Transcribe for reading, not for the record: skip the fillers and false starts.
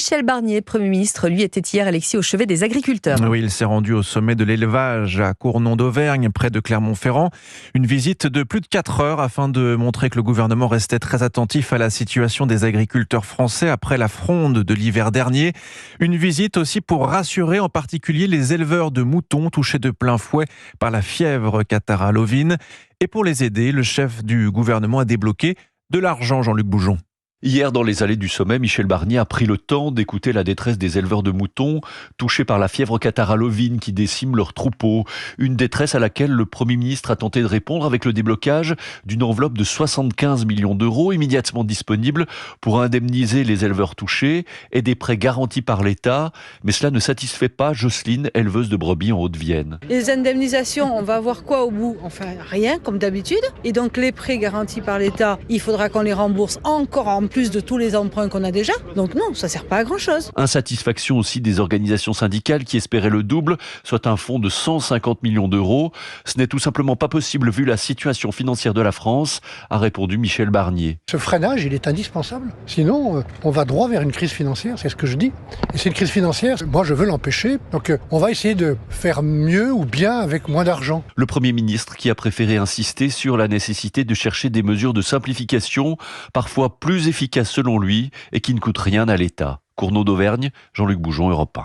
Michel Barnier, Premier ministre, lui était hier à Alexis au chevet des agriculteurs. Oui, il s'est rendu au sommet de l'élevage à Cournon d'Auvergne, près de Clermont-Ferrand. Une visite de plus de 4 heures afin de montrer que le gouvernement restait très attentif à la situation des agriculteurs français après la fronde de l'hiver dernier. Une visite aussi pour rassurer en particulier les éleveurs de moutons touchés de plein fouet par la fièvre catarrhale ovine. Et pour les aider, le chef du gouvernement a débloqué de l'argent, Jean-Luc Boujon. Hier, dans les allées du sommet, Michel Barnier a pris le temps d'écouter la détresse des éleveurs de moutons touchés par la fièvre catarrhale ovine qui décime leurs troupeaux. Une détresse à laquelle le Premier ministre a tenté de répondre avec le déblocage d'une enveloppe de 75 millions d'euros immédiatement disponible pour indemniser les éleveurs touchés et des prêts garantis par l'État. Mais cela ne satisfait pas Jocelyne, éleveuse de brebis en Haute-Vienne. Les indemnisations, on va avoir quoi au bout? Enfin, rien, comme d'habitude. Et donc les prêts garantis par l'État, il faudra qu'on les rembourse encore en plus de tous les emprunts qu'on a déjà. Donc non, ça sert pas à grand-chose. Insatisfaction aussi des organisations syndicales qui espéraient le double, soit un fonds de 150 millions d'euros. Ce n'est tout simplement pas possible vu la situation financière de la France, a répondu Michel Barnier. Ce freinage, il est indispensable. Sinon, on va droit vers une crise financière, c'est ce que je dis. Et cette crise financière, moi je veux l'empêcher. Donc on va essayer de faire mieux ou bien avec moins d'argent. Le Premier ministre qui a préféré insister sur la nécessité de chercher des mesures de simplification, parfois plus efficaces selon lui, et qui ne coûtent rien à l'État. Cournon d'Auvergne, Jean-Luc Boujon, Europe 1.